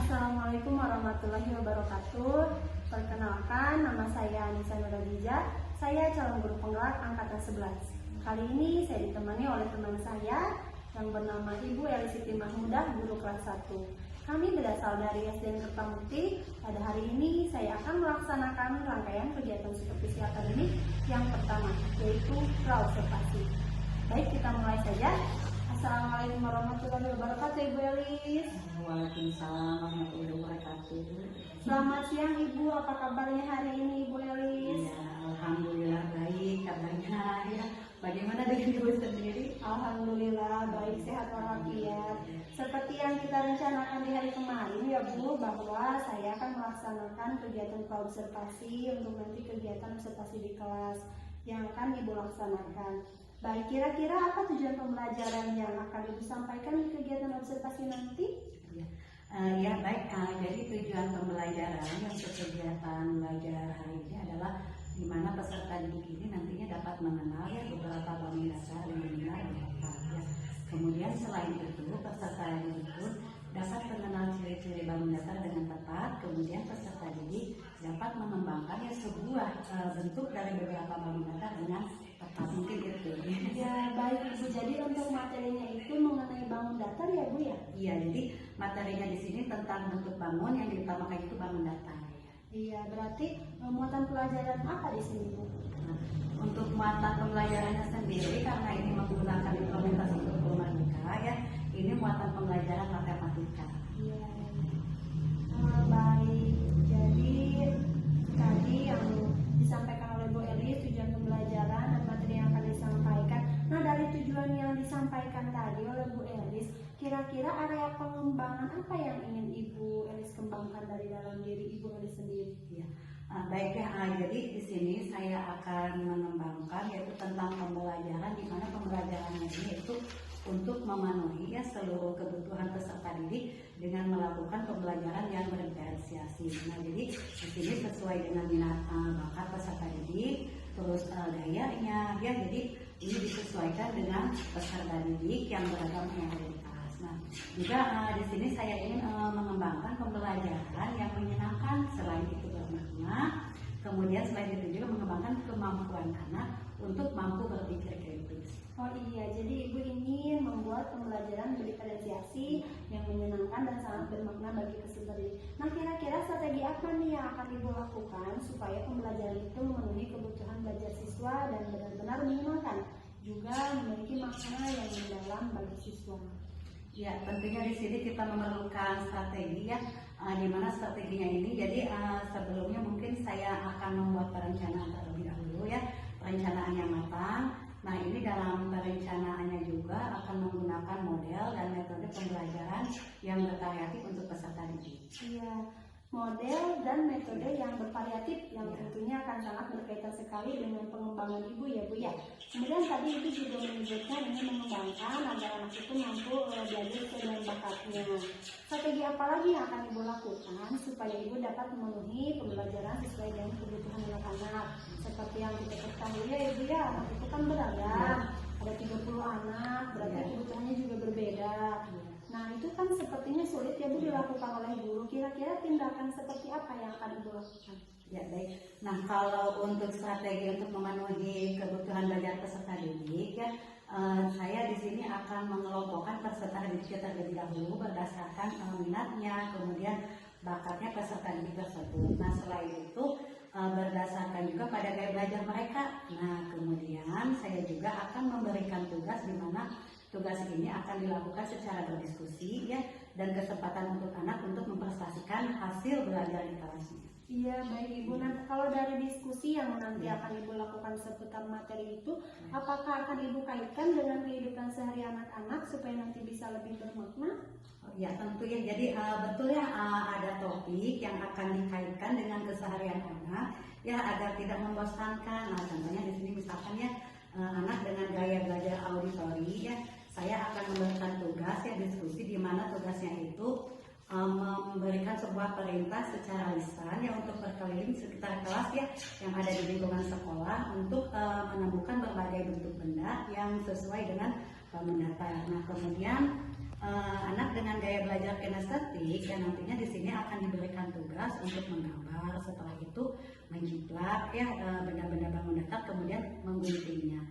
Assalamualaikum warahmatullahi wabarakatuh. Perkenalkan, nama saya Anissa Nuradiza. Saya calon guru penggerak angkatan 11. Kali ini saya ditemani oleh teman saya yang bernama Ibu Elis Siti Mahmudah, guru kelas 1. Kami berasal dari SDN Kertamukti. Pada hari ini saya akan melaksanakan rangkaian kegiatan supervisi akademik yang pertama, yaitu praobservasi. Baik, kita mulai saja. Assalamualaikum warahmatullahi wabarakatuh, Ibu Elis. Waalaikumsalam warahmatullahi wabarakatuh. Selamat siang, Ibu. Apa kabarnya hari ini, Ibu Elis? Ya, alhamdulillah baik kabarnya ya. Bagaimana dengan Ibu sendiri? Alhamdulillah baik, sehat walafiat. Seperti yang kita rencanakan di hari kemarin ya Bu, bahwa saya akan melaksanakan kegiatan praobservasi untuk nanti kegiatan observasi di kelas yang akan Ibu laksanakan. Baik, kira-kira apa tujuan pembelajaran yang akan Ibu sampaikan di kegiatan observasi nanti? Ya baik, jadi tujuan pembelajaran untuk kegiatan belajar hari ini adalah di mana peserta didik ini nantinya dapat mengenal ya beberapa bangun dasar yang benar dan tepat ya. Kemudian selain itu peserta didik pun dapat mengenal ciri-ciri bangun dasar dengan tepat. Kemudian peserta didik dapat mengembangkan ya sebuah bentuk dari beberapa bangun dasar dengan tepat, mungkin itu. Ya baik Ibu, jadi untuk materinya itu mengenai bangun datar ya Bu ya? Iya, jadi materinya di sini tentang bentuk bangun, yang diutamakan itu bangun datar. Iya, berarti muatan pelajaran apa di sini Bu? Nah, untuk muatan pembelajarannya sendiri karena ini menggunakan implementasi informatika ya, ini muatan pembelajaran matematika. Iya. Baik, jadi tadi yang disampaikan oleh Bu Elis tujuan pembelajaran dan materi yang akan disampaikan. Nah, dari tujuan yang disampaikan tadi oleh Bu Elis, kira-kira area pengembangan apa yang ingin Ibu Elis kembangkan dari dalam diri Ibu Elis sendiri? Ya, baik ya. Jadi di sini saya akan mengembangkan yaitu tentang pembelajaran, di mana pembelajarannya ini itu untuk memenuhi ya seluruh kebutuhan peserta didik dengan melakukan pembelajaran yang berdiferensiasi. Nah, jadi di sini sesuai dengan minat bakat peserta didik, terus gayanya ya. Jadi ini disesuaikan dengan peserta didik yang beragam mayoritas. Nah, juga di sini saya ingin mengembangkan pembelajaran yang menyenangkan, selain itu bermakna. Kemudian selain itu juga mengembangkan kemampuan anak untuk mampu berpikir kritis. Oh iya, jadi Ibu ingin membuat pembelajaran berdiferensiasi yang menyenangkan dan sangat bermakna bagi peserta didik. Nah, kira-kira strategi apa nih yang akan Ibu lakukan supaya pembelajaran itu memenuhi kebutuhan belajar siswa dan benar-benar menyenangkan, juga memiliki makna yang mendalam bagi siswa? Ya, tentunya di sini kita memerlukan strategi ya, di mana strateginya ini. Jadi sebelumnya mungkin saya akan membuat perencanaan terlebih dahulu ya, perencanaan yang matang. Nah, ini dalam perencanaannya juga akan menggunakan model dan metode pembelajaran yang bervariatif untuk peserta didik. Iya, model dan metode yang bervariatif yang tentunya akan sangat berkaitan sekali dengan pengembangan Ibu ya Bu ya. Kemudian tadi Ibu juga menyebutkan ini mengembangkan agar anak itu mampu belajar sesuai dengan bakatnya. Strategi apa lagi yang akan Ibu lakukan supaya Ibu dapat memenuhi pembelajaran sesuai dengan kebutuhan anak-anak? Seperti yang kita ketahui ya Ibu ya, anak itu kan beragam, ada 30 anak, berarti kebutuhannya juga berbeda. Nah, itu kan sepertinya sulit ya Bu dilakukan oleh guru. Kira-kira tindakan seperti apa yang akan Ibu lakukan? Ya baik. Nah, kalau untuk strategi untuk memenuhi kebutuhan belajar peserta didik ya, saya di sini akan mengelompokkan peserta didik terlebih dahulu berdasarkan minatnya, kemudian bakatnya peserta didik tersebut. Nah, selain itu berdasarkan juga pada gaya belajar mereka. Nah, kemudian saya juga akan memberikan tugas di mana tugas ini akan dilakukan secara berdiskusi ya, dan kesempatan untuk anak untuk memprestasikan hasil belajar di kelasnya. Iya baik Ibu. Nah, kalau dari diskusi yang nanti akan Ibu lakukan seputar materi itu, apakah akan Ibu kaitkan dengan kehidupan sehari anak-anak supaya nanti bisa lebih bermakna? Ya tentu ya. Jadi betul ya, ada topik yang akan dikaitkan dengan keseharian anak ya agar tidak membosankan. Nah, contohnya di sini misalkan ya anak dengan gaya belajar auditori ya, saya akan memberikan tugas ya diskusi di mana tugasnya itu memberikan sebuah perintah secara lisan ya untuk berkeliling sekitar kelas ya yang ada di lingkungan sekolah untuk menemukan berbagai bentuk benda yang sesuai dengan bangun datar. Nah, kemudian anak dengan gaya belajar belajar kinestetik ya nantinya di sini akan diberikan tugas untuk menggambar, setelah itu menjiplak ya benda-benda bangun datar kemudian mengguntingnya.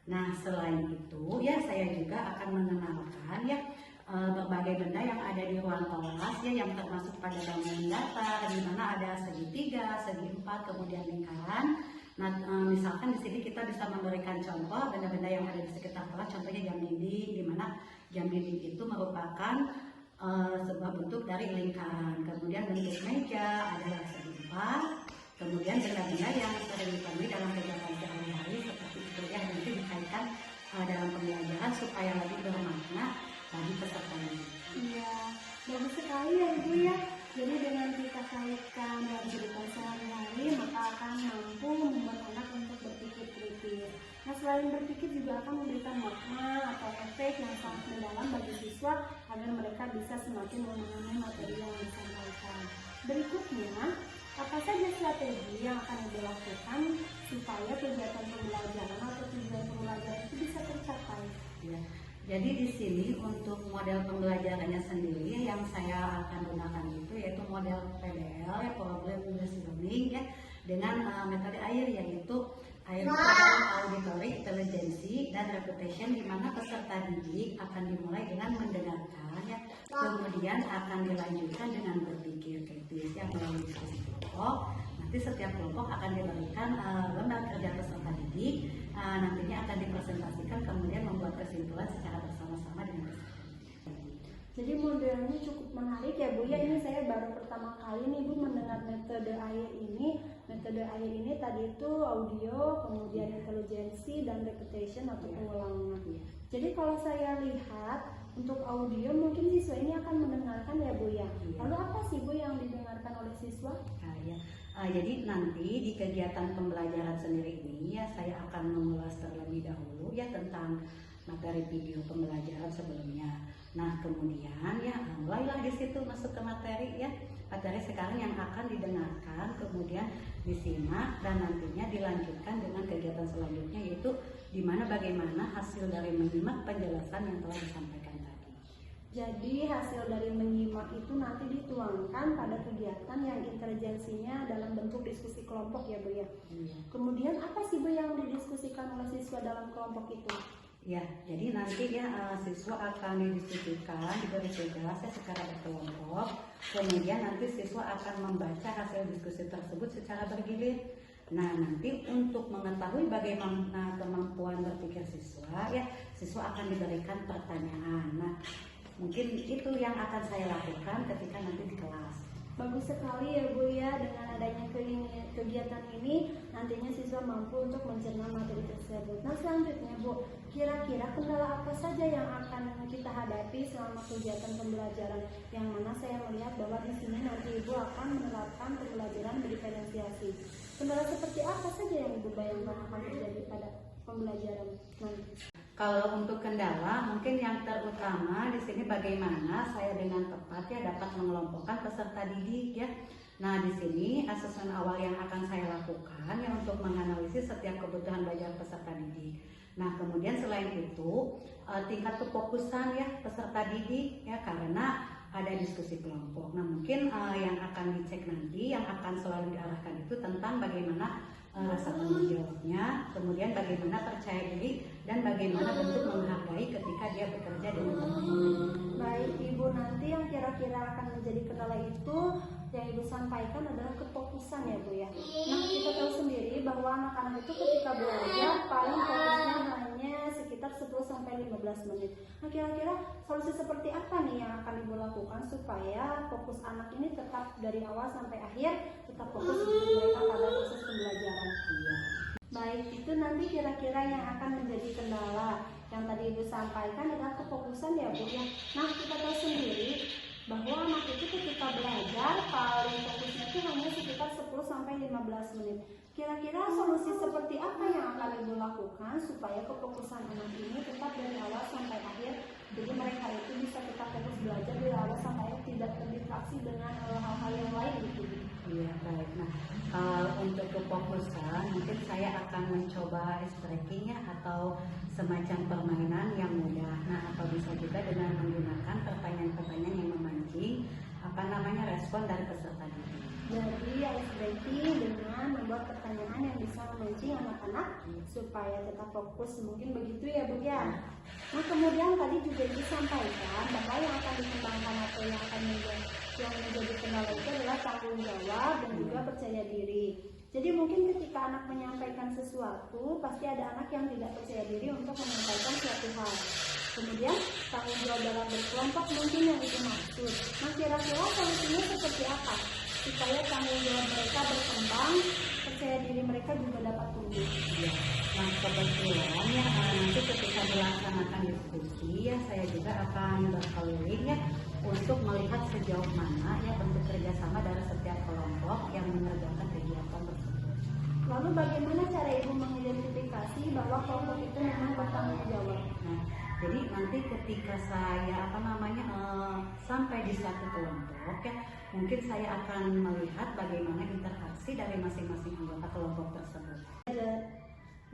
Nah selain itu ya saya juga akan mengenalkan ya berbagai benda yang ada di ruang kelas ya yang termasuk pada bangunan datar di mana ada segitiga, segi empat, kemudian lingkaran. Nah, misalkan di sini kita bisa memberikan contoh benda-benda yang ada di sekitar kelas, contohnya jam dinding, di mana jam dinding itu merupakan sebuah bentuk dari lingkaran. Kemudian bentuk meja adalah segi empat. Kemudian benda-benda yang sering ditemui dalam kegiatan sehari-hari seperti itu ya nanti dikaitkan dalam pembelajaran supaya lebih bermakna bagi peserta didik. Iya, bagus sekali ya Ibu ya. Jadi dengan kita kaitkan dalam kehidupan sehari-hari, maka akan mampu membuat anak untuk berpikir kritis. Nah, selain berpikir juga akan memberikan makna atau efek yang sangat mendalam bagi siswa agar mereka bisa semakin memahami materi yang disampaikan. Berikutnya, apa saja strategi yang akan Ibu lakukan supaya kegiatan pembelajaran atau tujuan pembelajaran itu bisa tercapai? Ya. Jadi di sini untuk model pembelajarannya sendiri yang saya akan gunakan itu yaitu model PBL ya, Problem Based Learning ya, dengan metode AIR yaitu AIR dalam auditory, intelligency, dan reputation, di mana peserta didik akan dimulai dengan mendengarkan ya, kemudian akan dilanjutkan dengan berpikir kritis yang melalui diskusi kelompok. Nanti setiap kelompok akan diberikan lembar kerja peserta didik, nantinya akan dipresentasikan kemudian membuat kesimpulan secara bersama-sama dengan peserta didik. Jadi modelnya cukup menarik ya Bu ya. Ini saya baru pertama kali nih Bu mendengar metode AIR ini. Metode AIR ini tadi itu audio, kemudian intelijensi dan repetition atau pengulangan. Jadi kalau saya lihat untuk audio mungkin siswa ini akan mendengarkan ya Bu ya. Lalu apa sih Bu yang didengarkan oleh siswa? Jadi nanti di kegiatan pembelajaran sendiri ini ya saya akan mengulas terlebih dahulu ya tentang materi video pembelajaran sebelumnya. Nah kemudian ya mulailah di situ masuk ke materi ya, materi sekarang yang akan didengarkan kemudian disimak dan nantinya dilanjutkan dengan kegiatan selanjutnya yaitu di mana bagaimana hasil dari menyimak penjelasan yang telah disampaikan tadi. Jadi hasil dari menyimak itu nanti dituangkan pada kegiatan yang intelijensinya dalam bentuk diskusi kelompok ya Bu ya. Kemudian apa sih Bu yang didiskusikan oleh siswa dalam kelompok itu? Ya, jadi nanti ya siswa akan didiskusikan, diberi tugas secara berkelompok. Kemudian nanti siswa akan membaca hasil diskusi tersebut secara bergilir. Nah, nanti untuk mengetahui bagaimana kemampuan berpikir siswa, ya siswa akan diberikan pertanyaan. Nah, mungkin itu yang akan saya lakukan ketika nanti di kelas. Bagus sekali ya Bu ya, dengan adanya kegiatan ini nantinya siswa mampu untuk mencerna materi tersebut. Nah selanjutnya Bu, kira-kira kendala apa saja yang akan kita hadapi selama kegiatan pembelajaran? Yang mana saya melihat bahwa di sini nanti Ibu akan menerapkan pembelajaran berdiferensiasi. Kendala seperti apa saja yang Ibu bayangkan akan terjadi pada pembelajaran nanti? Kalau untuk kendala, mungkin yang terutama di sini bagaimana saya dengan tepat ya dapat mengelompokkan peserta didik ya. Nah di sini asesmen awal yang akan saya lakukan ya untuk menganalisis setiap kebutuhan belajar peserta didik. Nah kemudian selain itu tingkat kefokusan ya peserta didik ya karena ada diskusi kelompok. Nah mungkin yang akan dicek nanti yang akan selalu diarahkan itu tentang bagaimana rasa tanggung jawabnya, kemudian bagaimana percaya diri dan bagaimana bentuk menghargai ketika dia bekerja dengan teman-teman. Baik Ibu, nanti yang kira-kira akan menjadi kendala itu yang Ibu sampaikan adalah kefokusan ya Bu ya. Nah kita tahu sendiri bahwa anak-anak itu ketika belajar paling fokusnya hanya sekitar 10-15 menit. Nah kira-kira solusi seperti apa nih yang akan Ibu lakukan supaya fokus anak ini tetap dari awal sampai akhir tetap fokus untuk mereka pada proses pembelajaran? Baik, itu nanti kira-kira yang akan menjadi kendala. Yang tadi Ibu sampaikan adalah kefokusan ya Bu ya. Nah kita tahu sendiri bahwa anak itu ketika belajar paling fokusnya itu hanya sekitar 10-15 menit. Kira-kira solusi seperti apa yang akan Ibu lakukan supaya kefokusan anak ini tetap dari awal sampai akhir, jadi mereka itu bisa tetap fokus belajar dari awal sampai akhir, tidak terdistraksi dengan hal-hal yang lain gitu. Iya baik. Nah untuk kefokusan mungkin saya akan mencoba stretching ya atau semacam permainan yang mudah. Nah atau bisa juga dengan menggunakan pertanyaan-pertanyaan yang memancing nanti dengan membuat pertanyaan yang bisa memancing anak-anak supaya tetap fokus, mungkin begitu ya Bu ya. Nah kemudian tadi juga disampaikan bahwa yang akan dikembangkan atau yang akan menjadi kendala itu adalah tanggung jawab dan juga percaya diri. Jadi mungkin ketika anak menyampaikan sesuatu, pasti ada anak yang tidak percaya diri untuk menyampaikan suatu hal. Kemudian tanggung jawab dalam berkelompok mungkin yang itu maksud. Nah kira-kira solusinya seperti apa? Supaya tanggung jawab mereka berkembang, percaya diri mereka juga dapat tumbuh. Ya. Nah kebetulan ya nanti ketika dilaksanakan diskusi ya saya juga akan berkeliling ya untuk melihat sejauh mana ya bentuk kerjasama dari setiap kelompok yang mengerjakan kegiatan tersebut. Lalu bagaimana cara Ibu mengidentifikasi bahwa kelompok itu memang bertanggung jawab? Nah, jadi nanti ketika saya sampai di suatu kelompok ya, mungkin saya akan melihat bagaimana interaksi dari masing-masing anggota kelompok tersebut.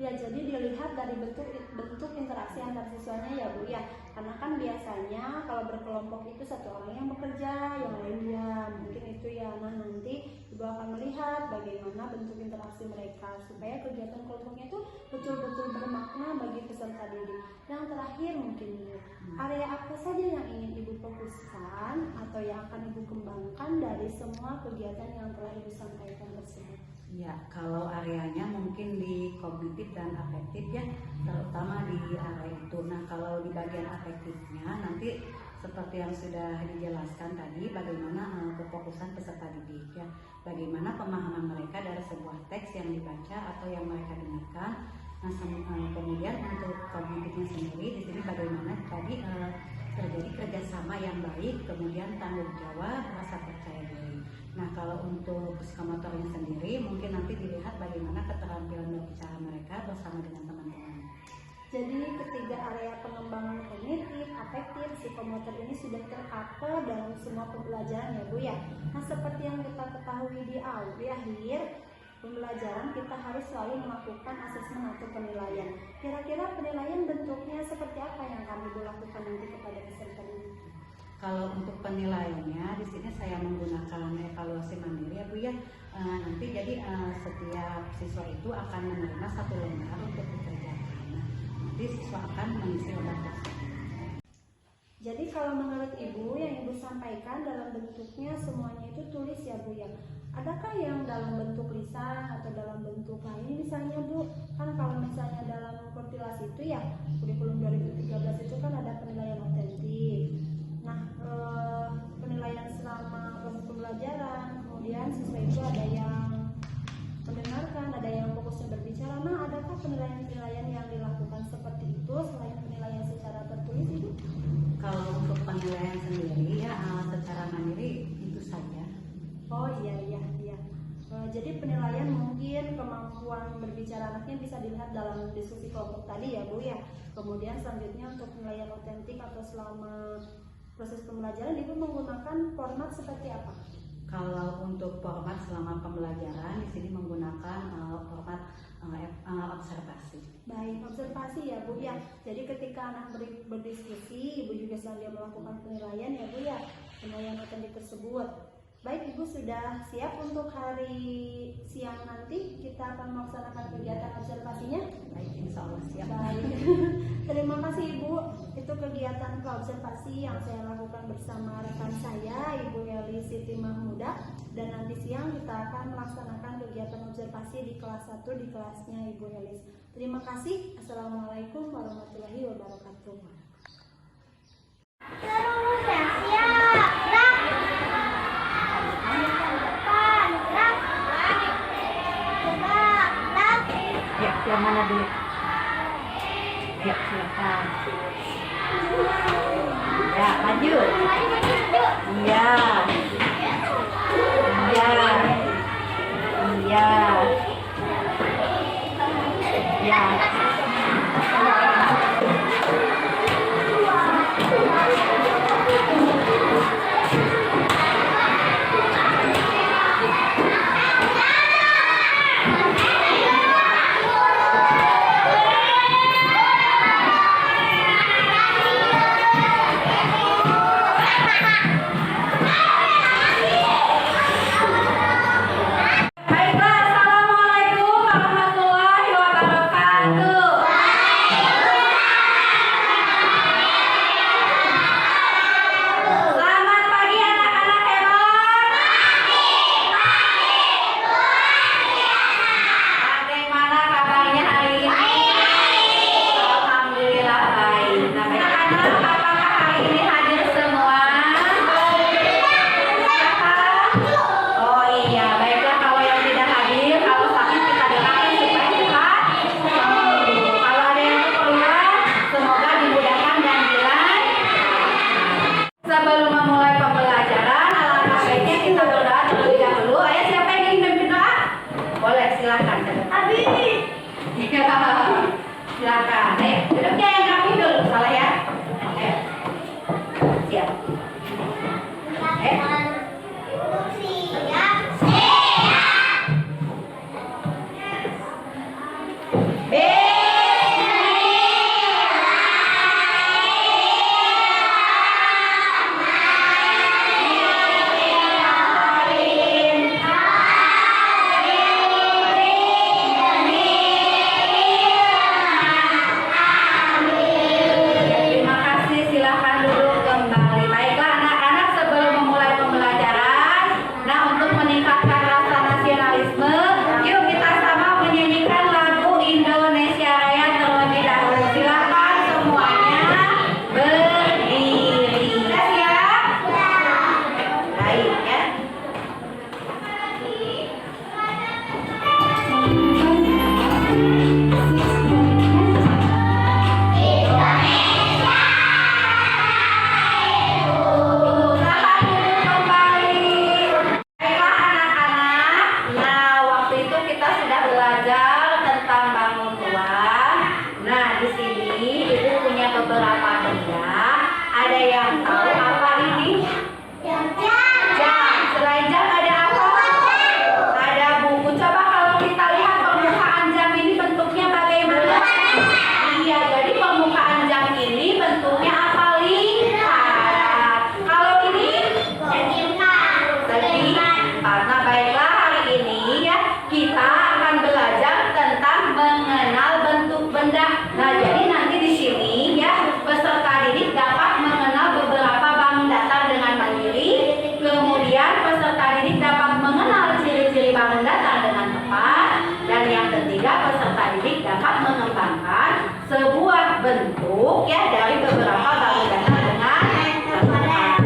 Ya, jadi dilihat dari bentuk interaksi antar siswanya ya Bu ya. Karena kan biasanya kalau berkelompok itu satu orang yang bekerja, yang lainnya mungkin itu ya. Nah nanti Ibu akan melihat bagaimana bentuk interaksi mereka supaya kegiatan kelompoknya itu betul-betul bermakna bagi peserta didik. Yang terakhir mungkin area apa saja yang ingin Ibu fokuskan atau yang akan Ibu kembangkan dari semua kegiatan yang telah Ibu sampaikan tersebut. Ya, kalau areanya mungkin di kognitif dan afektif ya, terutama di area itu. Nah, kalau di bagian afektifnya nanti seperti yang sudah dijelaskan tadi, bagaimana kefokusan peserta didik ya, bagaimana pemahaman mereka dari sebuah teks yang dibaca atau yang mereka dengarkan. Nah, kemudian untuk kognitifnya sendiri di sini bagaimana tadi terjadi kerjasama yang baik, kemudian tanggung jawab, rasa percaya diri. Nah kalau untuk psikomotornya sendiri mungkin nanti dilihat bagaimana keterampilan berbicara mereka bersama dengan teman-teman. Jadi ketiga area pengembangan kognitif, afektif, psikomotor ini sudah tercover dalam semua pembelajaran ya Bu ya. Nah seperti yang kita ketahui di akhir pembelajaran kita harus selalu melakukan asesmen atau penilaian. Kira-kira penilaian bentuknya seperti apa yang kami lakukan nanti kepada peserta didik? Kalau untuk penilaiannya di sini saya menggunakan evaluasi mandiri ya Bu ya. Nanti jadi setiap siswa itu akan menerima satu lembar untuk dikerjakan. Nah, nanti siswa akan mengisi lembar tersebut. Jadi kalau menurut Ibu yang Ibu sampaikan dalam bentuknya semuanya itu tulis ya Bu ya. Adakah yang dalam bentuk lisan atau dalam bentuk lain misalnya Bu? Kan kalau misalnya dalam kurtilasi itu ya kurikulum 2013 itu kan ada penilaian otentik. Nah, penilaian selama proses pembelajaran, kemudian siswa itu ada yang mendengarkan, ada yang fokusnya berbicara. Nah, adakah penilaian-penilaian yang dilakukan seperti itu selain penilaian secara tertulis itu? Kalau untuk penilaian sendiri ya secara mandiri itu saja. Oh iya. Jadi penilaian mungkin kemampuan berbicara anaknya bisa dilihat dalam diskusi kelompok tadi ya Bu ya. Kemudian selanjutnya untuk penilaian otentik atau selama proses pembelajaran Ibu menggunakan format seperti apa? Kalau untuk format selama pembelajaran di sini menggunakan format observasi. Baik, observasi ya Bu ya. Jadi ketika anak berdiskusi, Ibu juga sedang melakukan penilaian ya Bu ya, penilaian otentik tersebut. Baik, Ibu sudah siap untuk hari siang nanti kita akan melaksanakan kegiatan observasinya? Baik, insya Allah siap. Baik. Terima kasih Ibu. Itu kegiatan observasi yang saya lakukan bersama rekan saya, Ibu Eli Siti Mahmuda. Dan nanti siang kita akan melaksanakan kegiatan observasi di kelas 1 di kelasnya Ibu Elis. Terima kasih. Assalamualaikum warahmatullahi wabarakatuh. Yang mana dulu? Ya, silakan. Ya, maju. Iya. Iya. Iya. Ya. Silakan. Ayo, duduknya yang rapi dulu. Salah ya. Ayo. Siap. Terima kasih, silakan duduk kembali. Baiklah anak-anak, sebelum memulai pembelajaran, nah untuk meningkatkan rasa nasionalisme, yuk kita sama menyanyikan lagu Indonesia Raya terlebih dahulu. Silakan semuanya berdiri. Siap? Baik ya. Silakan duduk kembali. Baiklah anak-anak, nah waktu itu kita sudah belajar tentang bangun tuan. Nah di sini ibu punya beberapa benda. Ada yang tahu apa ini? Jam. Selain jam ada apa? Ada buku. Coba kalau kita lihat permukaan jam ini bentuknya bagaimana? Iya, jadi permukaan jam ini bentuknya apa? Lipat. Kalau ini? Karena baiklah hari ini ya kita akan belajar tentang mengenal bentuk benda. Nah jadi nanti di sini ya peserta didik dapat mengenal beberapa bangun datar dengan mandiri. Kemudian peserta didik dapat mengenal ciri-ciri bangun datar dengan tepat. Dan yang ketiga peserta didik dapat mengembangkan sebuah bentuk ya dari beberapa bangun datar dengan tepat.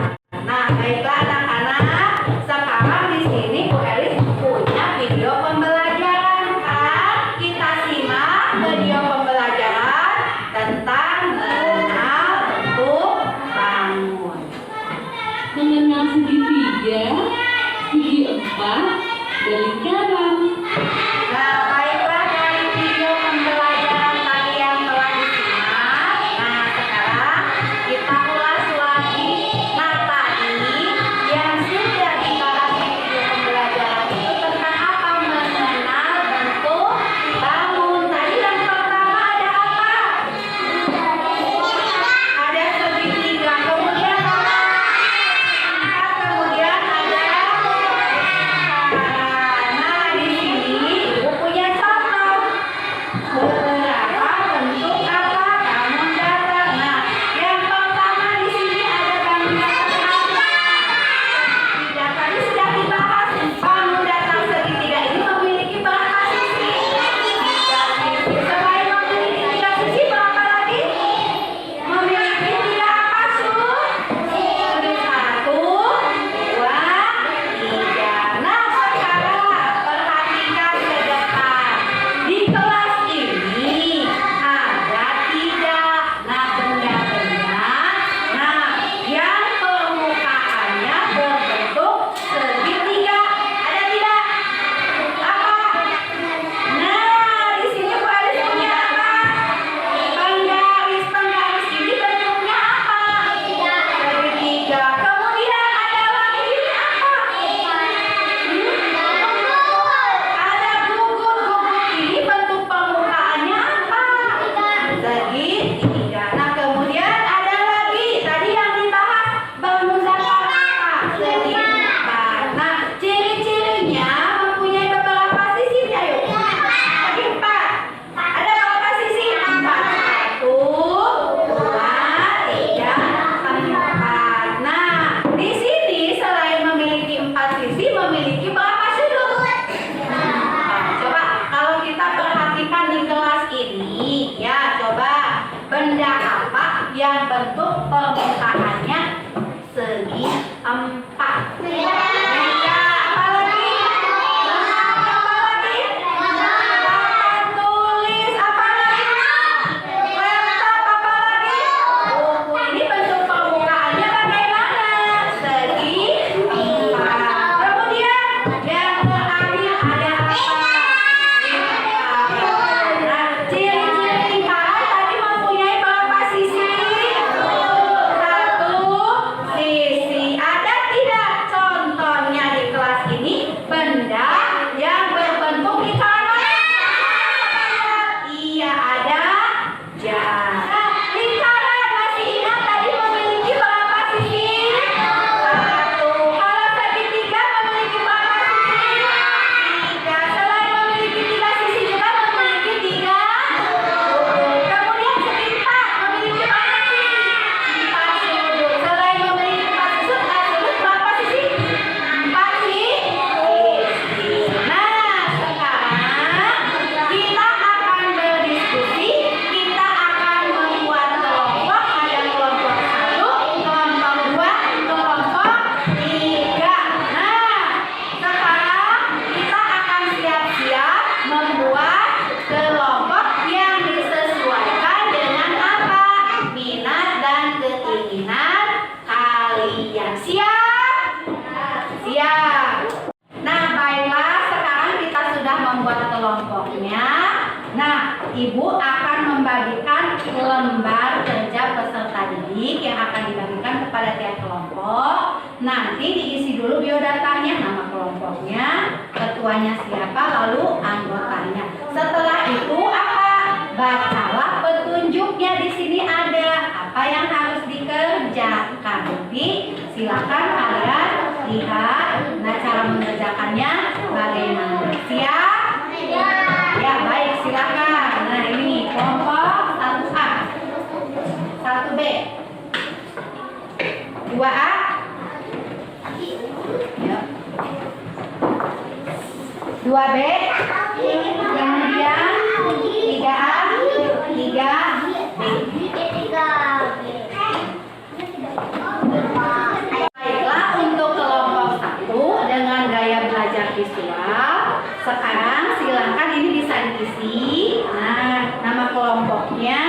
Nah baiklah anak-anak, sekarang di sini Bu Elis punya video pembelajaran kan? Kita simak video pembelajaran tentang mengenal bentuk bangun. Mengenal segitiga, segi empat, dan lingkaran. Nah, baiklah dari video pembelajaran tadi yang telah disimak. Nah, sekarang kita ulas lagi. Nah, tadi yang sudah dibahas di video pembelajaran itu tentang apa? Mengenal bentuk bangun. Tadi yang pertama ada apa? Ada segitiga. Kemudian apa? Kemudian ada nah di sini ibu punya contoh beberapa bentuk apa bangun datar. Nah yang pertama di sini ada bangun datar apa? Segitiga. Tadi sudah dibahas bangun datar segitiga ini memiliki berapa sisi? 3 sisi. Selain memiliki 3 sisi berapa lagi? Memiliki 3 apa Su? 1, 2, 3. Nah sekarang perhatikan ke depan. Di kelas ini ada 3 benda-benda. Nah yang permukaannya berbentuk segitiga. Ada tidak? Apa? Nah di sini Bu Elis punya apa? Penggaris ini bentuknya apa? Segitiga. Kemudian ada lagi apa? Ada gugut. Gugut ini bentuk permukaannya apa? Segitiga. Nah kemudian ada lagi tadi yang dibahas bangun datar apa? Segitiga. Nah ciri-cirinya mempunyai beberapa sisi. Ayo. Bagi 4. Ada berapa sisi? 4. 1, 2, 3, 4. Nah di sini selain memiliki 4 sisi memiliki berapa sudut? Nah, coba kalau kita perhatikan di kelas ini ya coba benda apa yang bentuk permukaannya segi 4? Meja apa lagi? Apa lagi? Papan tulis apa lagi? Laptop apa lagi? Buku ini bentuk permukaannya bagaimana? Segi 4. Kemudian yang terakhir ada apa? Nah nanti diisi dulu biodatanya, nama kelompoknya, ketuanya siapa, lalu anggotanya. Setelah itu apa? Bacalah petunjuknya. Di sini ada apa yang harus dikerjakan. Nanti silakan kalian lihat. Nah, cara mengerjakannya bagaimana? Siap? Ya, baik, silakan. Nah, ini kelompok 1A, 1B, 2A. Ya. 2B, kemudian 3A, 3B. Baiklah, untuk kelompok 1 dengan gaya belajar visual, sekarang silakan ini bisa diisi. Nah, nama kelompoknya,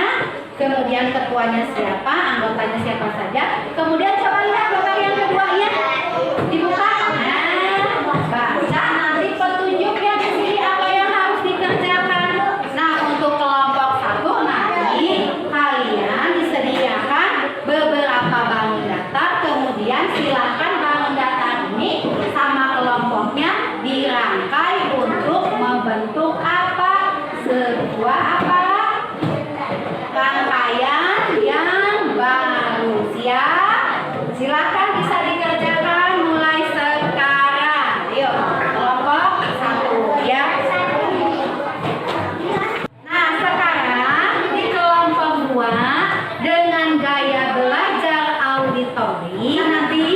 kemudian ketuanya siapa, anggotanya siapa saja. Kemudian coba lihat gambar yang keduanya, dibuka. Nah, baca nanti petunjuknya di sini apa yang harus dikerjakan. Nah, untuk kelompok 1 nanti kalian disediakan beberapa bangun datar, kemudian silakan bangun datar ini sama kelompoknya dirangkai untuk membentuk apa? Sebuah apa? Rangkaian yang baru. Siap? Silakan bisa dikerjakan mulai sekarang. Yuk, kelompok 1 ya. Nah, sekarang di kelompok 2 dengan gaya belajar auditori. Nanti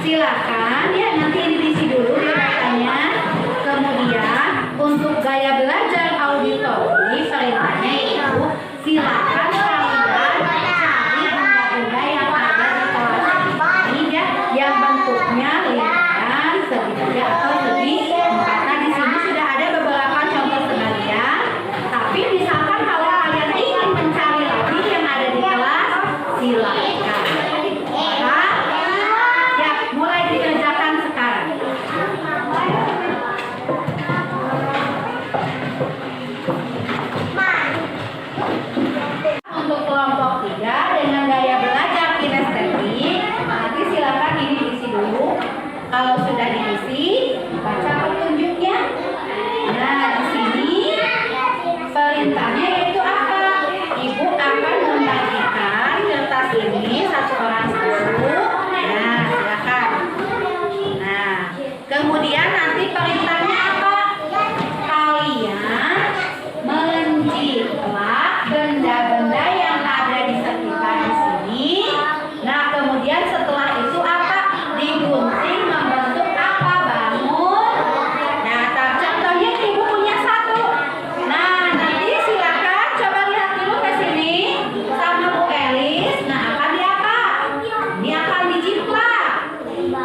silakan ya, nanti ini diisi dulu biodatanya. Kemudian untuk gaya belajar auditori perintahnya itu silakan kalian cari benda-benda yang ada di kelas ini ya, yang bentuknya lingkaran, segitiga atau segi empat. Nah, di sini sudah ada beberapa contoh sebagian. Tapi misalkan kalau kalian ingin mencari lagi yang ada di kelas, silakan. Nah, ya, mulai dikerjakan sekarang. Untuk kelompok 3 dengan gaya belajar kinestetik, nanti silakan ini diisi dulu. Kalau sudah diisi, baca petunjuknya. Nah, di sini perintahnya yaitu apa? Ibu akan membagikan kertas ini satu orang satu. Nah, silakan. Nah, kemudian nanti perintahnya apa? Kalian menjiplak benda-benda yang ada di sekitar di sini. Nah, kemudian setelah itu apa? Digunting membentuk apa? Bangun. Nah, contohnya ibu punya satu. Nah, nanti silakan coba lihat dulu ke sini sama Bu Elis. Nah, akan di apa? Ini akan dijiplak.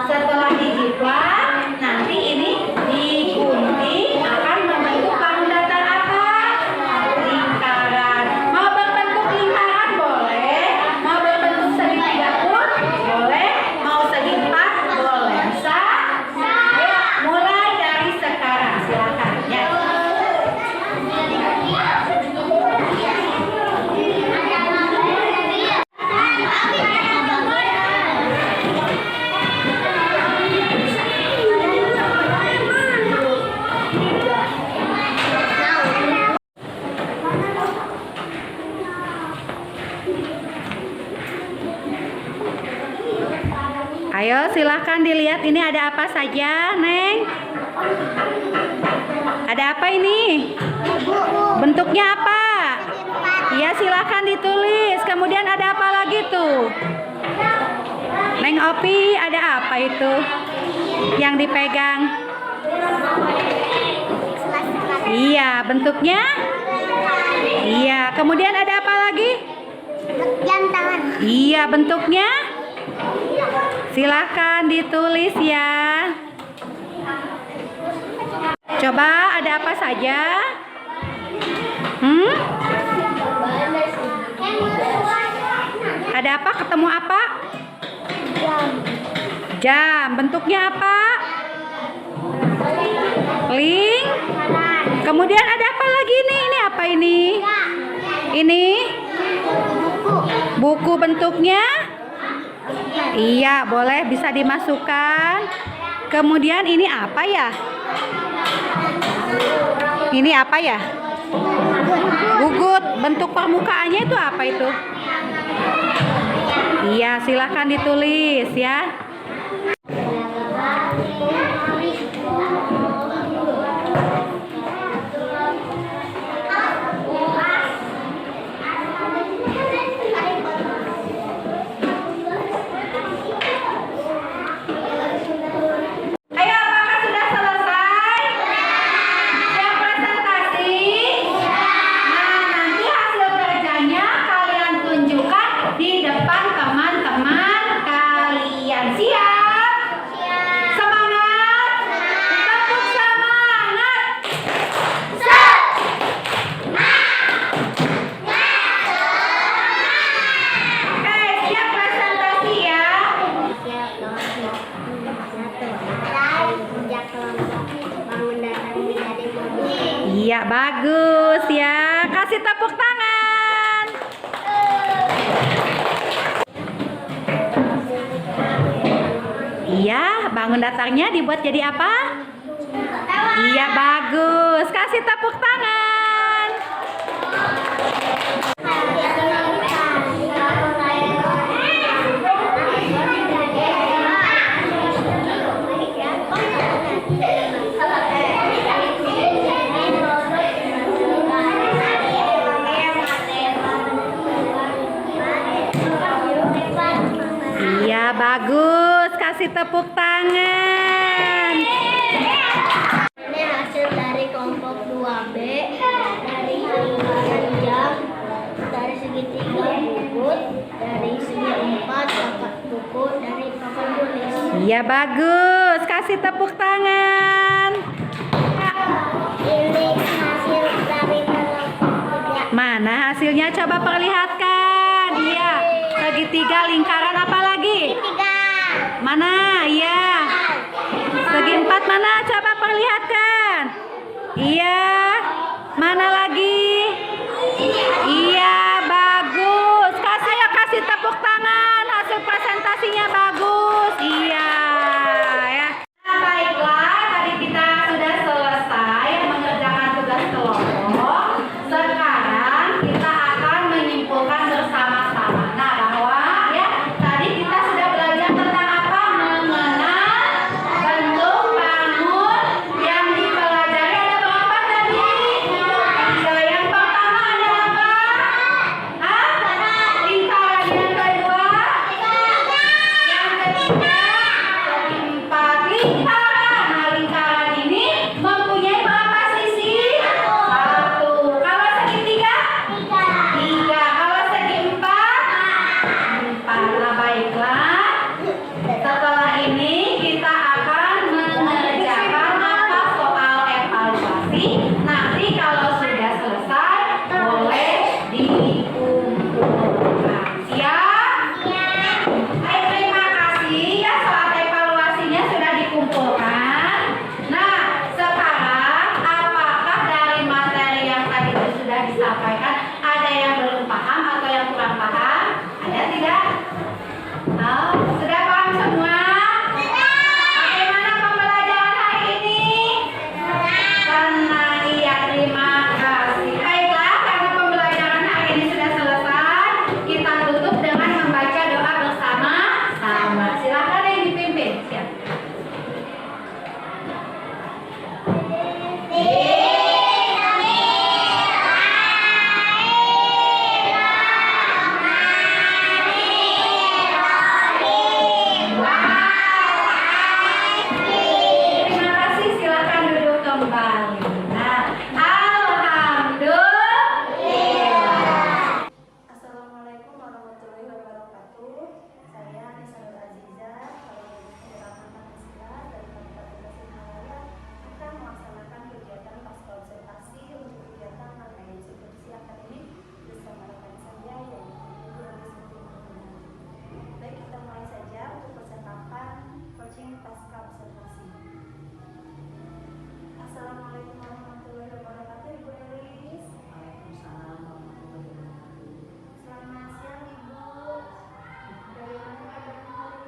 Setelah dijiplak, nanti ini digunting akan membentuk bangun datar apa? Lingkaran. Mau berbentuk lingkaran boleh, mau berbentuk segitiga pun boleh, mau segi empat boleh. Bisa? Ayo, mulai dari sekarang, silakan ya. Ayo silahkan dilihat ini ada apa saja, Neng. Ada apa ini? Bentuknya apa? Iya, silahkan ditulis. Kemudian ada apa lagi tuh? Neng Opi, ada apa itu yang dipegang? Iya, bentuknya? Iya, kemudian ada apa lagi? Jam tangan. Iya, bentuknya? Silahkan ditulis ya. Coba ada apa saja? Ada apa? Ketemu apa? Jam. Bentuknya apa? Link. Kemudian ada apa lagi nih? Ini apa ini? Ini buku. Bentuknya Iya, boleh bisa dimasukkan. Kemudian ini apa ya? Ini apa ya? Gugut. Bentuk permukaannya itu apa itu? Iya, silahkan ditulis ya. Ayo, apakah sudah selesai? Siap presentasi? Nah, nanti hasil kerjanya kalian tunjukkan di depan teman-teman kalian. Siap? Semangat? Tepuk semangat! Oke, siap presentasi ya? Iya, bagus ya. Kasih tepuk tangan. Iya, bangun datarnya dibuat jadi apa? Iya, bagus. Kasih tepuk tangan. Iya, bagus. Kasih tepuk tangan. Ini hasil dari kelompok 2B, dari lingkaran jam, dari segitiga gugut, dari segi 4 dapat buku, dari papan tulis. Iya, bagus. Kasih tepuk tangan. Ini hasil dari kelompok 3. Mana hasilnya? Coba perlihatkan. Iya, segitiga, lingkaran, apa lagi? 3. Mana? Iya. Segi 4 mana? Coba perlihatkan. Iya. Mana lagi? Iya, bagus. Kasih tepuk tangan. Hasil presentasinya bagus. Iya, ya. Nah, baiklah, tadi kita sudah selesai mengerjakan tugas kelompok. Sekarang kita akan menyimpulkan bersama-sama. Nah, bahwa ya tadi kita sudah belajar tentang apa? Mengenal bentuk bangun yang dipelajari. Ada berapa tadi? Tiga. Yang pertama ada apa? Lingkaran. Yang kedua? Yang ketiga? Empat lingkaran. Nah, lingkaran ini mempunyai berapa sisi? Satu. Kalau segitiga? Tiga. Kalau segi empat? Nah, baiklah. Setelah ini kita akan mengerjakan apa soal evaluasi. Nanti kalau sudah selesai boleh dikumpulkan. Siap? Hai, terima kasih ya, soal evaluasinya sudah dikumpulkan. Nah, sekarang apakah dari materi yang tadi itu sudah disampaikan ada yang belum paham atau yang kurang paham? Ada tidak? Oh, sudah paham semua? Bagaimana pembelajaran hari ini? Tenang, iya, terima kasih. Baiklah, karena pembelajaran hari ini sudah selesai, kita tutup dengan membaca doa bersama-sama. Silakan yang dipimpin. Siap. Terima kasih, silakan duduk kembali. Nah, alhamdulillah. Assalamualaikum warahmatullahi wabarakatuh. Saya Nisa Nur Aziza, Kelurahan Islah dari Kabupaten Tasikmalaya akan melaksanakan kegiatan pasca observasi untuk kegiatan rangkaian institusi akademik bersama rekan saya yang baik, kita mulai saja untuk percakapan coaching pasca observasi. Assalamualaikum warahmatullahi wabarakatuh, Ibu Elis. Selamat siang, Ibu. Bagaimana kabarnya hari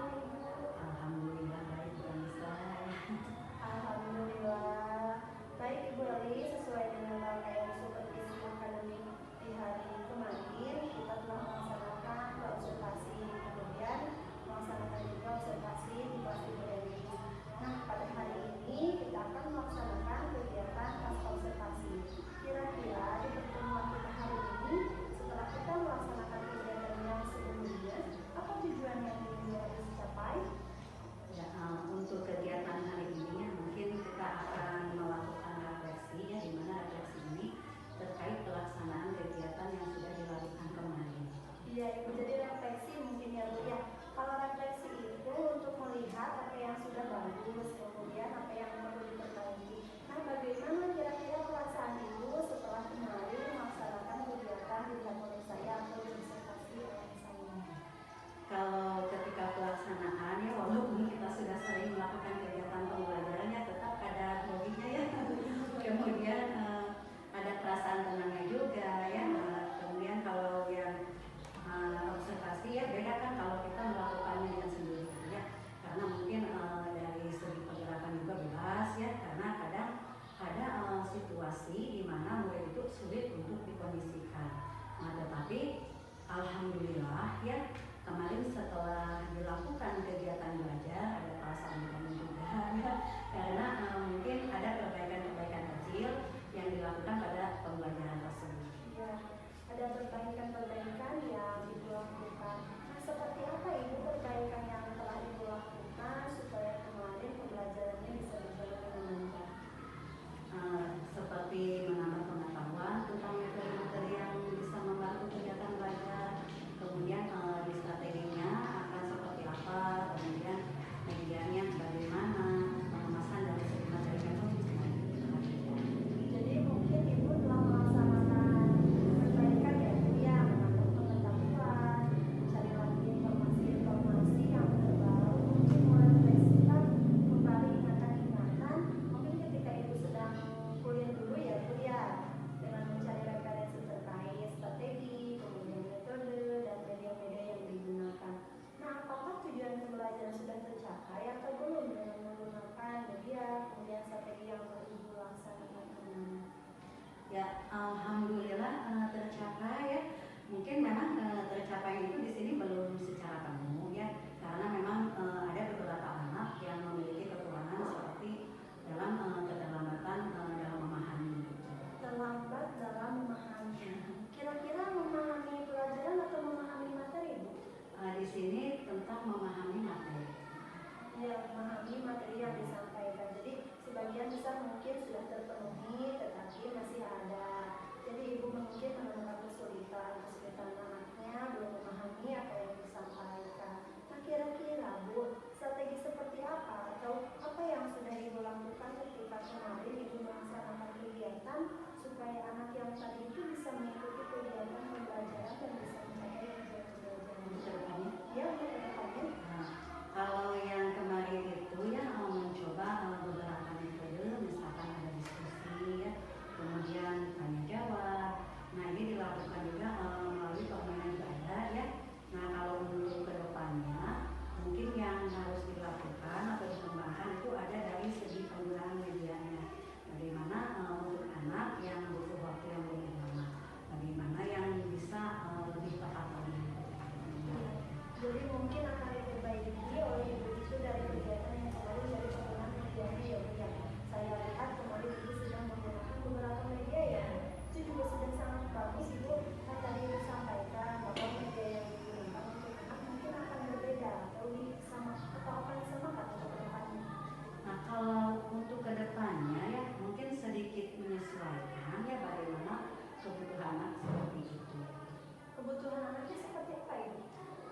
memahami materi yang disampaikan. Jadi sebagian besar mungkin sudah terpenuhi, tetapi masih ada. Jadi ibu mungkin menemukan kesulitan anaknya belum memahami apa yang disampaikan. Nah kira-kira Bu, strategi seperti apa atau apa yang sudah ibu lakukan ketika kemarin ibu melaksanakan kegiatan supaya anak yang tadi itu bisa mengikuti kegiatan pembelajaran dan bisa mencapai tujuan pembelajaran? Ya, untuk kedepannya. Nah, kalau yang kemarin itu ya mencoba beberapa metode, misalkan ada diskusi ya, kemudian tanya jawab. Nah ini dilakukan juga melalui permainan ganda ya. Nah kalau untuk kedepannya mungkin yang harus dilakukan atau dikembangkan itu ada dari segi penggunaan medianya. Bagaimana untuk anak yang butuh waktu yang lebih lama, bagaimana yang bisa lebih tepat lagi. Jadi mungkin akan diperbaiki oleh ibu itu dari kegiatan yang kemarin dari penggunaan medianya ya Bu ya. Saya lihat kemarin ibu sedang menggunakan beberapa media ya. Itu juga sudah sangat bagus ibu. Kan tadi ibu sampaikan bahwa media yang digunakan untuk anak mungkin akan berbeda atau akan disamakan untuk kedepannya. Nah kalau untuk kedepannya ya mungkin sedikit menyesuaikan ya bagaimana kebutuhan anak seperti itu. Kebutuhan anaknya seperti apa ibu?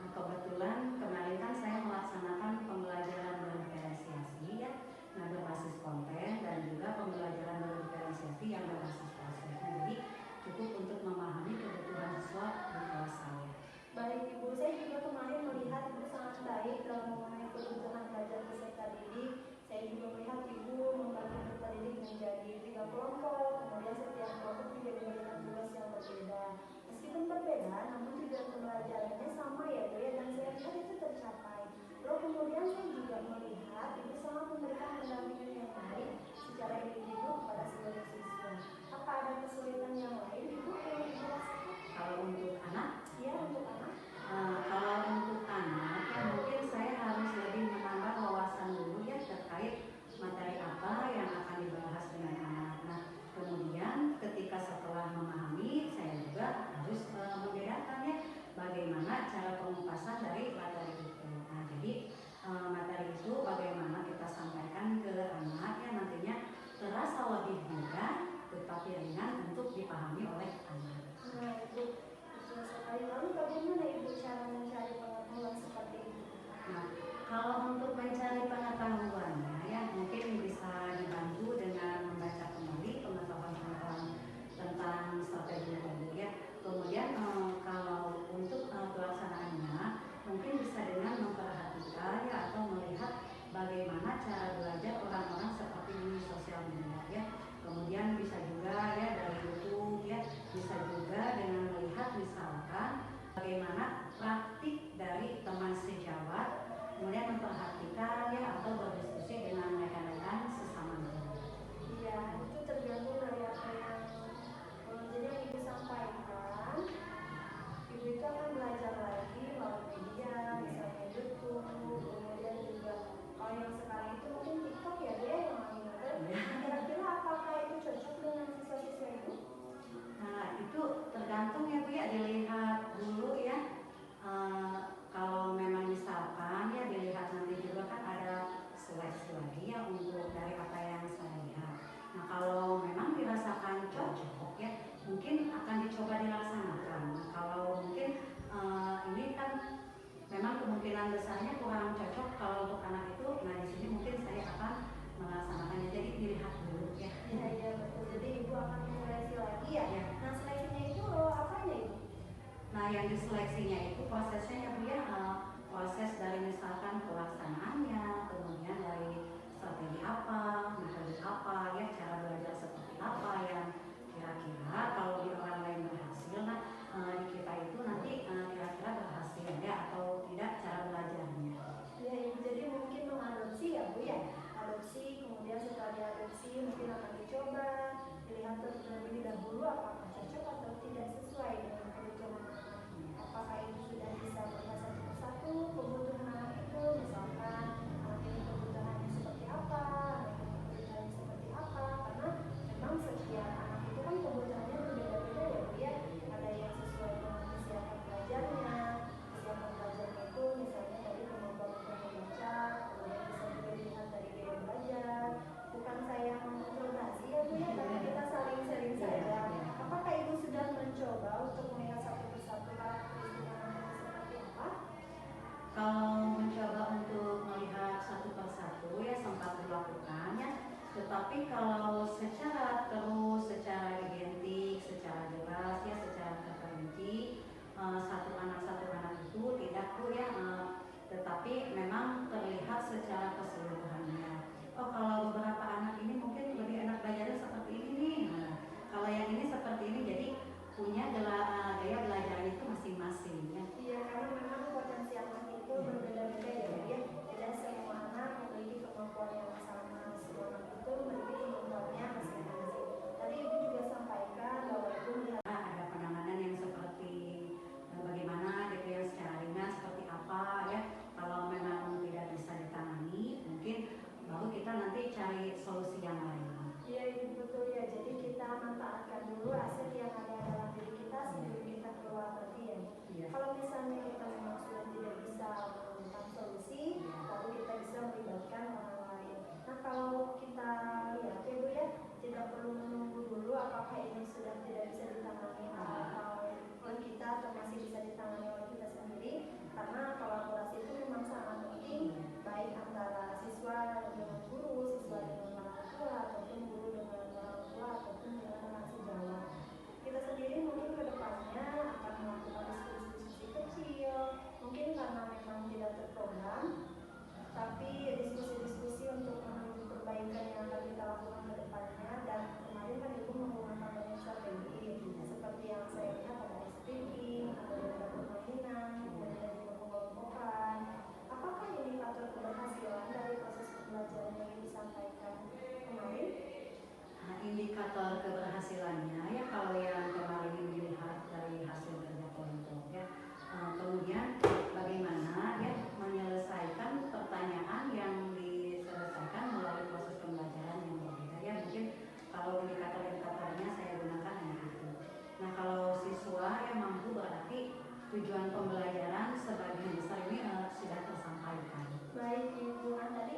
Nah, kebetulan kemarin kan saya melaksanakan pembelajaran berdiferensiasi ya, nah berbasis konten dan juga pembelajaran berdiferensiasi yang berbasis proses. Nah, jadi cukup untuk memahami kebutuhan siswa di kelas saya. Baik ibu, saya juga kemarin melihat ibu sangat baik dalam mengenai kebutuhan belajar peserta didik. Saya juga melihat ibu membagi peserta didik menjadi 3 kelompok, kemudian setiap kelompok juga diberikan tugas yang berbeda. Meskipun berbeda, namun tujuan pembelajarannya sama ya Bu ya, dan saya lihat itu tercapai. Lalu kemudian saya juga melihat ibu sangat memberikan pendampingan yang baik secara individu kepada seluruh siswa. Apa ada kesulitan yang lain ibu yang ibu rasakan? Kalau untuk anak, Ya untuk anak. kalau untuk anak ya mungkin saya harus lebih menambah wawasan dulu ya terkait materi apa yang akan dibahas dengan anak. Nah kemudian ketika setelah memahami saya juga harus membedakan ya bagaimana cara pengupasan dari materi itu. Nah jadi materi itu bagaimana kita sampaikan ke anak ya nantinya terasa lebih mudah tetapi ringan untuk dipahami oleh anak. Nah ibu, betul sekali. Lalu bagaimana ibu cara mencari pengetahuan seperti itu? Nah, kalau untuk mencari pengetahuannya ya mungkin bisa dibantu dengan membaca kembali pengetahuan-pengetahuan tentang strategi tadi ya. Kemudian kalau untuk pelaksanaannya mungkin bisa dengan memperhatikan ya atau melihat bagaimana cara belajar orang-orang seperti di sosial media ya. Kemudian bisa juga ya dari YouTube ya, bisa juga dengan melihat misalkan bagaimana praktik dari teman sejawat, kemudian memperhatikan ya atau berdiskusi dengan rekan-rekan sesama guru. Iya, itu tergantung dari apa yang jadi yang ibu sampaikan. Ibu itu akan belajar lagi melalui media, misalnya YouTube, kemudian juga kalau yang sekarang itu mungkin TikTok ya Bu ya yang lagi ngetren. Kira-kira apakah itu cocok dengan siswa-siswa itu? Nah itu tergantung ya Bu ya, dilihat dulu ya. Kalau memang misalkan ya dilihat nanti juga kan ada seleksi lagi ya untuk dari apa yang saya lihat. Nah kalau memang dirasakan cocok ya mungkin akan dicoba dilaksanakan. Nah, kalau mungkin ini kan memang kemungkinan besarnya kurang cocok kalau untuk anak itu. Nah di sini mungkin saya akan melaksanakannya, jadi dilihat dulu ya. Iya betul. Jadi ibu akan seleksi lagi ya. Ya. Nah seleksinya itu apanya ibu? Nah yang diseleksinya itu prosesnya ya Bu ya, proses dari misalkan pelaksanaannya, kemudian dari strategi apa, metode apa ya, cara belajar seperti apa yang kira-kira kalau di orang lain berhasil, nah di kita itu nanti kira-kira berhasil ya atau tidak cara belajarnya. Ya ibu, jadi mungkin mengadopsi ya Bu ya. Adopsi, kemudian setelah diadopsi mungkin akan dicoba, dilihat terlebih dahulu apakah cocok atau tidak sesuai dengan kebutuhan anak. Apakah itu sudah bisa melihat satu persatu kebutuhan anak itu, misalkan anak ini kebutuhannya seperti apa, anak ini kebutuhannya seperti apa, karena memang setiap anak itu kan kebutuhannya berbeda-beda ya Bu ya. Ada yang sesuai dengan kesiapan belajarnya, kesiapan belajarnya itu misalnya dari kemampuan untuk membaca, kemudian bisa juga Tapi kalau secara terus, secara identik, secara jelas ya, secara terperinci, satu anak itu tidak Bu ya, tetapi memang terlihat secara keseluruhannya. Oh kalau beberapa anak ini mungkin lebih enak belajarnya seperti ini nih. Nah, kalau yang ini seperti ini, jadi punya gaya belajarnya itu masing-masing ya. Iya, karena memang potensi anak itu berbeda-beda ya Bu ya. Tidak semua anak memiliki kemampuan yang sama. Semua anak itu memiliki kemampuannya masing-masing. Tadi Ibu juga sampaikan bahwa Ibu melihat Ada penanganan yang seperti bagaimana gitu ya, secara ringan seperti apa ya. Kalau memang tidak bisa ditangani, mungkin baru kita nanti cari solusi yang lain. iya Ibu, betul ya. Jadi kita manfaatkan dulu aset yang ada dalam diri kita sebelum kita keluar nanti ya. Iya. Kalau misalnya kita memang sudah tidak bisa menemukan solusi, baru kita bisa melibatkan orang lain. Nah kalau kita lihat ya Bu ya, tidak perlu menunggu dulu apakah ini sudah tidak bisa ditangani oleh kita atau masih bisa ditangani oleh kita sendiri, karena kolaborasi itu memang sangat penting, baik antara siswa dengan guru, siswa dengan orang tua, ataupun guru dengan orang tua, ataupun dengan anak sejawat. Kita sendiri mungkin ke depannya akan melakukan diskusi kecil, mungkin karena memang tidak terprogram, tapi diskusi-diskusi untuk menuju perbaikan yang akan kita lakukan ke depannya. Dan kemarin kan Ibu menggunakan banyak strategi, seperti yang saya lihat ada ice breaking, ada lomba permainan, kemudian juga pengelompokan. Apakah indikator keberhasilan dari proses pembelajaran yang disampaikan kemarin? Nah, indikator keberhasilannya ya kalau yang kemarin dilihat dari hasil kerja kelompok ya. Kemudian bagaimana ya menyelesaikan pertanyaan yang diselesaikan melalui proses pembelajaran yang berbeda ya. Mungkin kalau indikator-indikatornya saya gunakan hanya itu. Nah kalau siswa yang mampu berarti tujuan pembelajaran sebagian besar ini sudah tersampaikan. Baik Ibu, kan tadi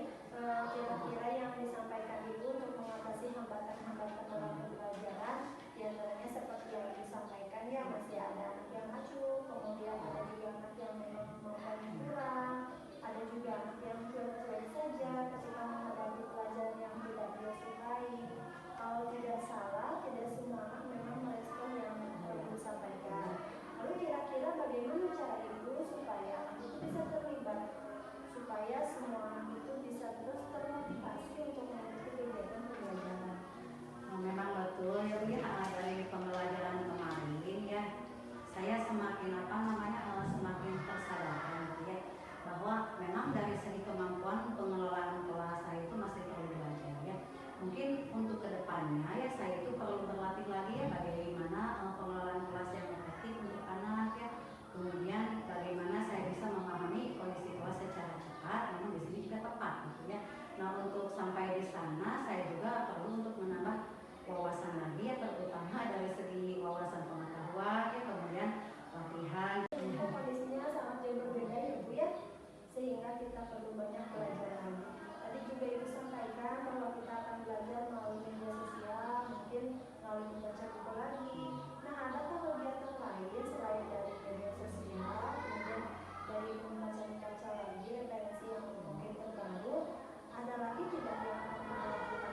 kira-kira yang disampaikan Ibu untuk mengatasi hambatan-hambatan dalam pembelajaran, diantaranya seperti yang disampaikan ya, masih ada anak yang acuh, kemudian ada juga anak yang memang kemampuannya kurang, ada juga anak yang cuek-cuek saja ketika menghadapi pelajaran yang tidak dia sukai. Kalau tidak salah, tidak semua anak memang merespon yang Ibu sampaikan. Lalu kira-kira bagaimana cara Ibu supaya anak itu bisa terlibat, supaya semua anak itu bisa terus termotivasi untuk mengikuti kegiatan pembelajaran? Memang betul ya Bu ya, dari pembelajaran kemarin ya, saya semakin semakin tersadarkan gitu ya, bahwa memang dari segi kemampuan pengelolaan kelas saya itu masih perlu belajar ya. Mungkin untuk kedepannya ya saya itu perlu berlatih lagi ya bagaimana pengelolaan kelas yang efektif untuk anak ya. Kemudian bagaimana saya bisa memahami kondisi kelas secara cepat, namun di sini juga tepat gitu ya. Nah untuk sampai di sana saya juga perlu untuk menambah wawasan lagi ya, terutama dari segi wawasan pengetahuan ya, kemudian latihan. Kondisinya sangat jauh berbeda ya Bu ya, sehingga kita perlu banyak pelajaran. Tadi juga Ibu sampaikan bahwa kita akan belajar melalui media sosial, mungkin melalui membaca buku lagi. Nah, adakah kegiatan lain selain dari media sosial, kemudian dari membaca lagi referensi yang mungkin terbaru, ada lagi tidak yang akan kita lakukan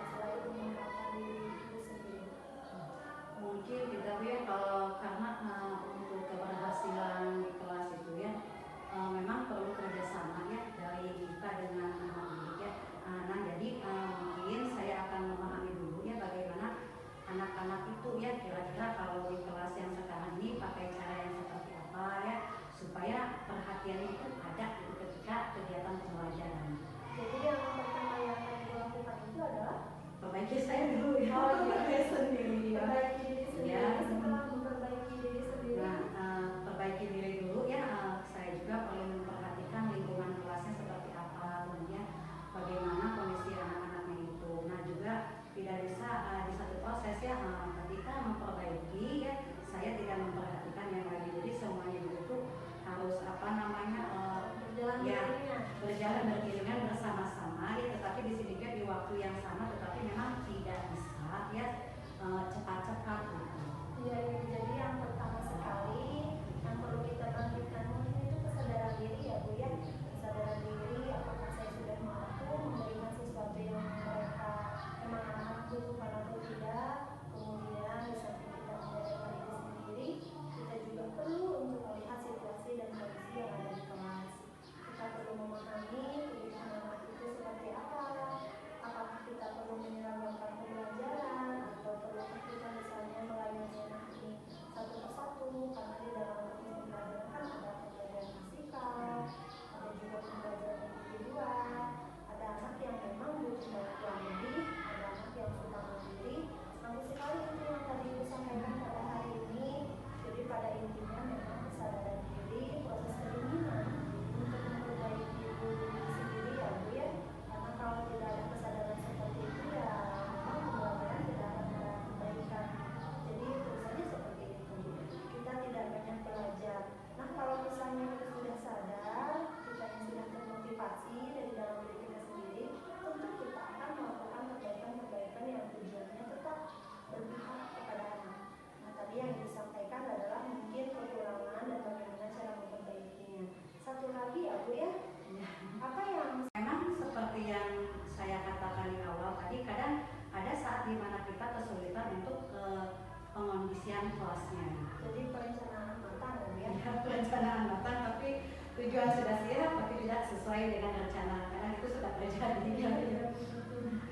pengisian kelasnya. Jadi perencanaan matang ya. Ya, perencanaan matang, tapi tujuan sudah siap tapi tidak sesuai dengan rencana karena itu sudah terjadi.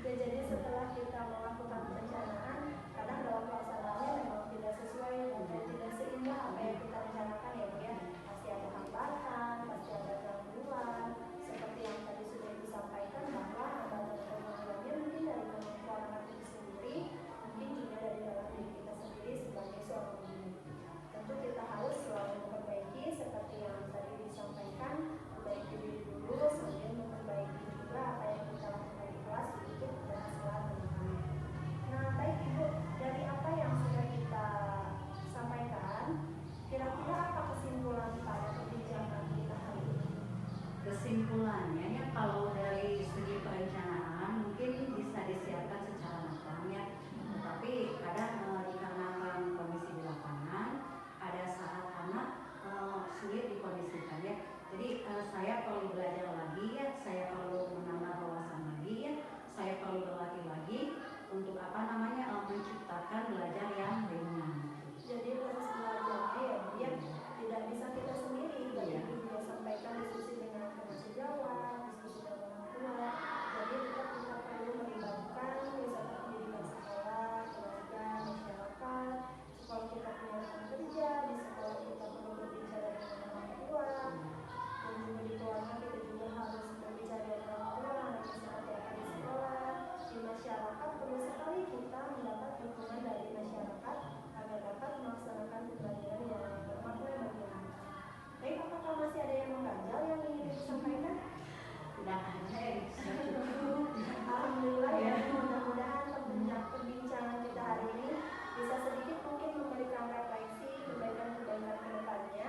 Ya, jadi setelah kita melakukan perencanaan, kadang dalam pelaksanaannya memang tidak sesuai dan tidak seimbang apa yang kita rencanakan ya Bu ya. Pasti ada hambatan, pasti ada gangguan, seperti yang tadi sudah disampaikan bahwa hambatan-hambatannya mungkin dari kemampuan anak itu sendiri, mungkin juga dari dalam diri kita sendiri sebagai seorang guru. Tentu kita harus selalu memperbaiki seperti yang tadi disampaikan, memperbaiki diri dulu sambil memperbaiki juga apa yang kita lakukan di kelas untuk keberhasilan anak-anak. Nah, baik Ibu, dari apa yang sudah kita sampaikan, kira-kira apa kesimpulan pada perbincangan kita hari ini? Kesimpulannya ya, kalau dari segi perencanaan mungkin bisa disiapkan secara matang ya, tetapi kadang dikarenakan kondisi di lapangan ada saat anak sulit dikondisikan ya. Jadi saya perlu belajar lagi ya, saya perlu menambah wawasan lagi ya, saya perlu berlatih lagi untuk menciptakan belajar yang ringan. Jadi proses belajarnya ya Bu ya, tidak bisa kita sendiri. Tadi Iya. Ibu sudah sampaikan diskusi dengan mahasiswa, diskusi dengan orang tua. Jadi kita perlu melibatkan wisata pendidikan sekolah, keluarga, masyarakat. Sekolah kita punya rekan kerja, di sekolah kita perlu berbicara dengan orang tua, dan juga di keluarga kita juga harus berbicara dengan orang tua, anaknya seperti apa di sekolah. Di masyarakat perlu sekali kita mendapat dukungan dari masyarakat agar dapat melaksanakan pembelajaran yang bermakna bagi anak. Baik, apakah masih ada yang mengganjal yang ingin disampaikan? Tidak ada yang bisa cukup. Alhamdulillah ya, mudah-mudahan perbincangan kita hari ini bisa sedikit mungkin memberikan refleksi kebaikan-kebaikan ke depannya.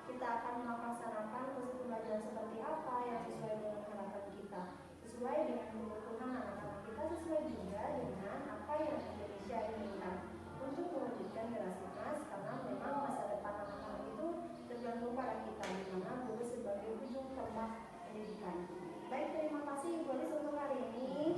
Kita akan melaksanakan proses pembelajaran seperti apa yang sesuai dengan harapan kita, sesuai dengan kebutuhan anak-anak kita, sesuai juga dengan apa yang Indonesia inginkan untuk mewujudkan generasi emas, karena memang masa depan anak-anak itu tergantung pada kita, di mana guru sebagai ujung tombak pendidikan. Baik, terima kasih Ibu Lis untuk hari ini.